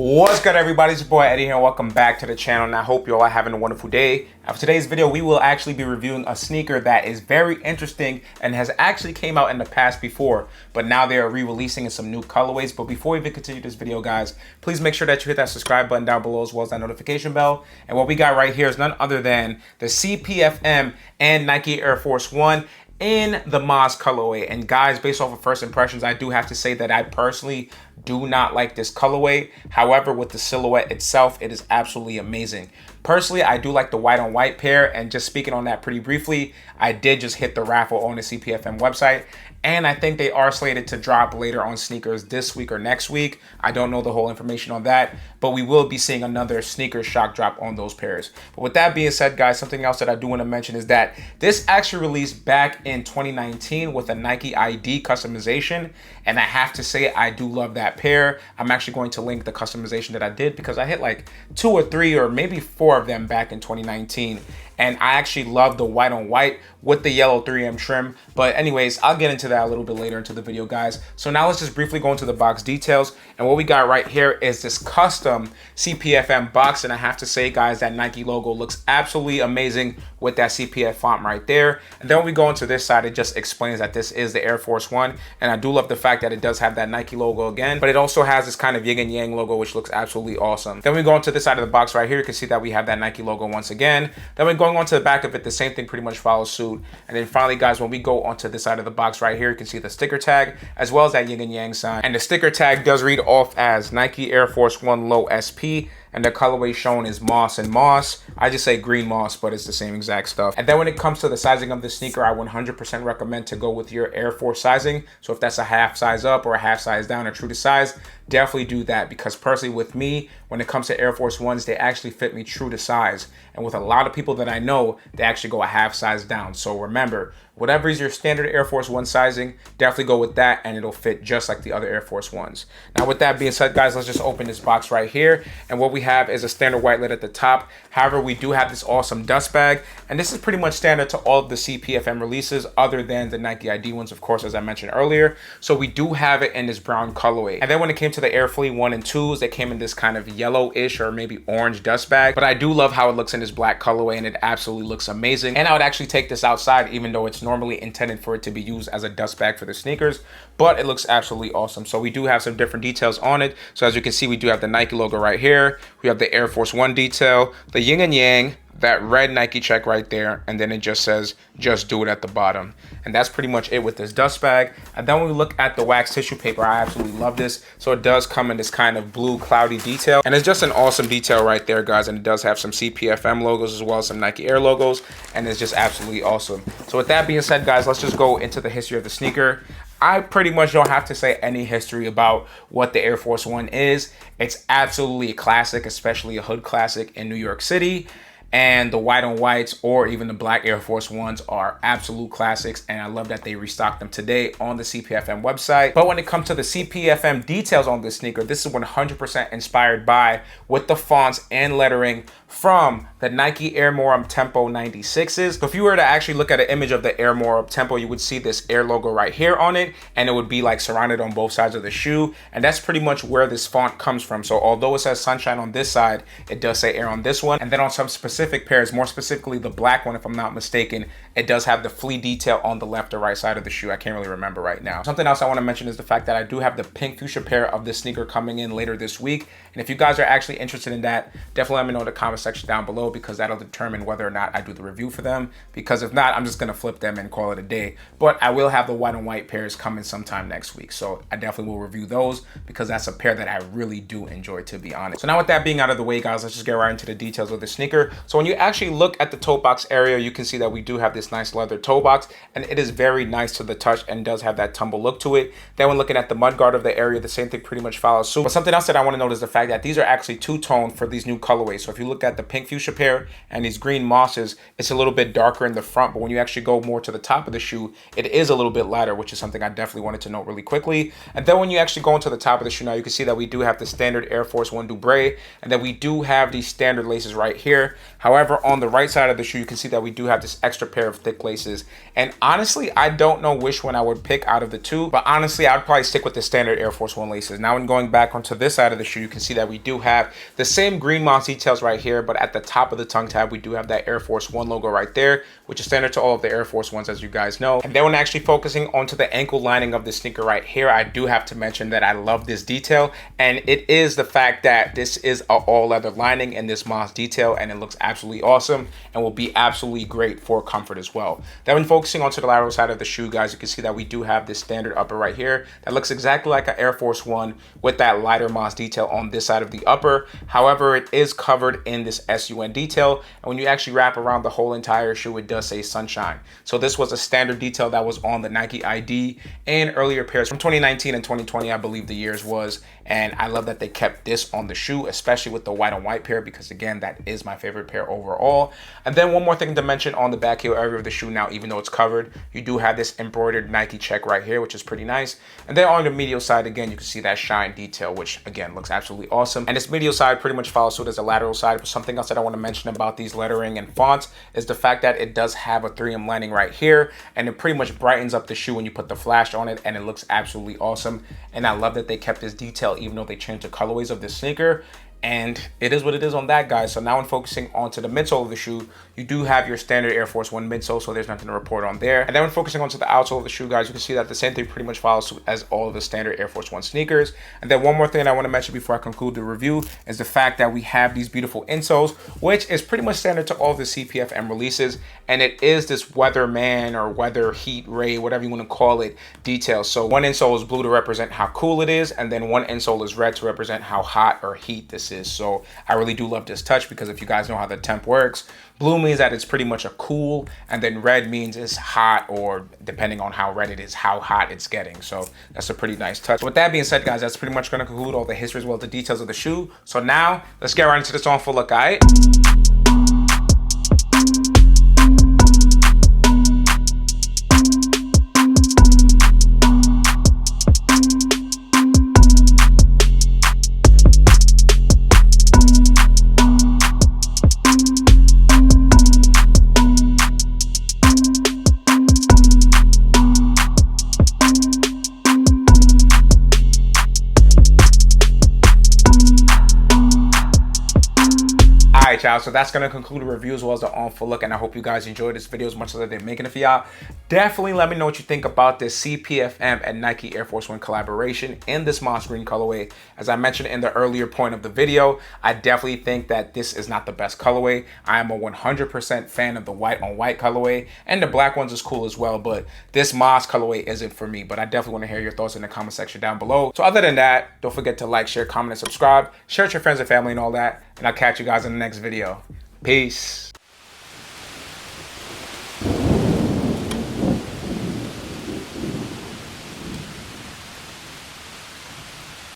What's good, everybody? It's your boy Eddie here, and welcome back to the channel, and I hope you all are having a wonderful day. For today's video, we will actually be reviewing a sneaker that is very interesting and has actually came out in the past before, but now they are re-releasing in some new colorways. But before we even continue this video, guys, please make sure that you hit that subscribe button down below as well as that notification bell. And what we got right here is none other than the CPFM and Nike Air Force One in the Moss colorway. And guys, based off of first impressions, I do have to say that I personally do not like this colorway. However, with the silhouette itself, it is absolutely amazing. Personally, I do like the white on white pair, and just speaking on that pretty briefly, I did just hit the raffle on the CPFM website, and I think they are slated to drop later on sneakers this week or next week. I don't know the whole information on that, but we will be seeing another sneaker shock drop on those pairs. But with that being said, guys, something else that I do want to mention is that this actually released back in 2019 with a Nike ID customization, and I have to say I do love that pair. I'm actually going to link the customization that I did because I hit like 2 or 3 or maybe 4 of them back in 2019. And I actually love the white on white with the yellow 3M trim. But anyways, I'll get into that a little bit later into the video, guys. So now let's just briefly go into the box details. And what we got right here is this custom CPFM box. And I have to say, guys, that Nike logo looks absolutely amazing with that CPF font right there. And then when we go into this side, it just explains that this is the Air Force One. And I do love the fact that it does have that Nike logo again, but it also has this kind of yin and yang logo, which looks absolutely awesome. Then we go into this side of the box right here. You can see that we have that Nike logo once again. Then we're going on to the back of it, the same thing pretty much follows suit. And then finally, guys, when we go onto this side of the box right here, you can see the sticker tag as well as that yin and yang sign. And the sticker tag does read off as Nike Air Force One Low SP. And the colorway shown is moss and moss. I just say green moss, but it's the same exact stuff. And then when it comes to the sizing of the sneaker, I 100% recommend to go with your Air Force sizing. So if that's a half size up or a half size down or true to size, definitely do that, because personally with me, when it comes to Air Force Ones, they actually fit me true to size. And with a lot of people that I know, they actually go a half size down. So remember, whatever is your standard Air Force One sizing, definitely go with that and it'll fit just like the other Air Force Ones. Now with that being said, guys, let's just open this box right here. And what we have is a standard white lid at the top. However, we do have this awesome dust bag, and this is pretty much standard to all of the CPFM releases other than the Nike ID ones, of course, as I mentioned earlier. So we do have it in this brown colorway. And then when it came to the Air Fleet 1 and 2s, they came in this kind of yellowish or maybe orange dust bag, but I do love how it looks in this black colorway, and it absolutely looks amazing. And I would actually take this outside, even though it's normally intended for it to be used as a dust bag for the sneakers, but it looks absolutely awesome. So we do have some different details on it. So as you can see, we do have the Nike logo right here. We have the Air Force One detail, the yin and yang, that red Nike check right there, and then it just says just do it at the bottom. And that's pretty much it with this dust bag. And then when we look at the wax tissue paper, I absolutely love this. So it does come in this kind of blue cloudy detail, and it's just an awesome detail right there, guys. And it does have some CPFM logos as well as some Nike Air logos, and it's just absolutely awesome. So with that being said, guys, let's just go into the history of the sneaker. I pretty much don't have to say any history about what the Air Force One is. It's absolutely a classic, especially a hood classic in New York City. And the white on whites or even the black Air Force Ones are absolute classics, and I love that they restocked them today on the CPFM website. But when it comes to the CPFM details on this sneaker, this is 100% inspired by, with the fonts and lettering from the Nike Air More Up Tempo 96s. So if you were to actually look at an image of the Air More Up Tempo, you would see this Air logo right here on it, and it would be like surrounded on both sides of the shoe. And that's pretty much where this font comes from. So although it says Sunshine on this side, it does say Air on this one. And then on some specific pairs, more specifically the black one, if I'm not mistaken, it does have the flea detail on the left or right side of the shoe. I can't really remember right now. Something else I want to mention is the fact that I do have the pink fuchsia pair of this sneaker coming in later this week. And if you guys are actually interested in that, definitely let me know in the comment section down below, because that'll determine whether or not I do the review for them. Because if not, I'm just gonna flip them and call it a day. But I will have the white on white pairs coming sometime next week, so I definitely will review those, because that's a pair that I really do enjoy, to be honest. So now with that being out of the way, guys, let's just get right into the details of the sneaker. So when you actually look at the toe box area, you can see that we do have this nice leather toe box, and it is very nice to the touch and does have that tumble look to it. Then when looking at the mudguard of the area, the same thing pretty much follows suit. But something else that I want to note is the fact that these are actually two-tone for these new colorways. So if you look at the pink fuchsia pair and these green mosses, it's a little bit darker in the front, but when you actually go more to the top of the shoe, it is a little bit lighter, which is something I definitely wanted to note really quickly. And then when you actually go into the top of the shoe now, you can see that we do have the standard Air Force One Dubre, and then we do have these standard laces right here. However, on the right side of the shoe, you can see that we do have this extra pair of thick laces. And honestly, I don't know which one I would pick out of the two, but honestly, I'd probably stick with the standard Air Force One laces. Now, when going back onto this side of the shoe, you can see that we do have the same green moss details right here, but at the top of the tongue tab, we do have that Air Force One logo right there, which is standard to all of the Air Force Ones, as you guys know. And then when actually focusing onto the ankle lining of the sneaker right here, I do have to mention that I love this detail, and it is the fact that this is an all leather lining and this moss detail, and it looks absolutely awesome and will be absolutely great for comfort as well. Then when focusing onto the lateral side of the shoe, guys, you can see that we do have this standard upper right here that looks exactly like an Air Force One with that lighter moss detail on this side of the upper. However, it is covered in this SUN detail, and when you actually wrap around the whole entire shoe, it does say sunshine. So this was a standard detail that was on the Nike ID and earlier pairs from 2019 and 2020, I believe the years was. And I love that they kept this on the shoe, especially with the white on white pair, because again, that is my favorite pair overall. And then one more thing to mention on the back heel area of the shoe now, even though it's covered, you do have this embroidered Nike check right here, which is pretty nice. And then on the medial side, again, you can see that shine detail, which again looks absolutely awesome. And this medial side pretty much follows suit as the lateral side. But something else that I want to mention about these lettering and fonts is the fact that it does have a 3M lining right here, and it pretty much brightens up the shoe when you put the flash on it, and it looks absolutely awesome. And I love that they kept this detail even though they changed the colorways of this sneaker. And it is what it is on that, guys. So now when focusing onto the midsole of the shoe, you do have your standard Air Force One midsole, so there's nothing to report on there. And then when focusing onto the outsole of the shoe, guys, you can see that the same thing pretty much follows suit as all of the standard Air Force One sneakers. And then one more thing I want to mention before I conclude the review is the fact that we have these beautiful insoles, which is pretty much standard to all of the CPFM releases. And it is this weatherman or weather heat ray, whatever you want to call it, detail. So one insole is blue to represent how cool it is, and then one insole is red to represent how hot or heat this is. So I really do love this touch, because if you guys know how the temp works, blue means that it's pretty much a cool, and then red means it's hot, or depending on how red it is, how hot it's getting. So that's a pretty nice touch. With that being said, guys, that's pretty much going to conclude all the history as well as the details of the shoe. So now let's get right into this on full look, all right? Alright, y'all, so that's going to conclude the review as well as the on full look, and I hope you guys enjoyed this video as much as I did making it for y'all. Definitely let me know what you think about this CPFM and Nike Air Force One collaboration in this moss green colorway. As I mentioned in the earlier point of the video, I definitely think that this is not the best colorway. I am a 100% fan of the white on white colorway, and the black ones is cool as well, but this moss colorway isn't for me. But I definitely want to hear your thoughts in the comment section down below. So other than that, don't forget to like, share, comment, and subscribe. Share with your friends and family and all that, and I'll catch you guys in the next video. Peace.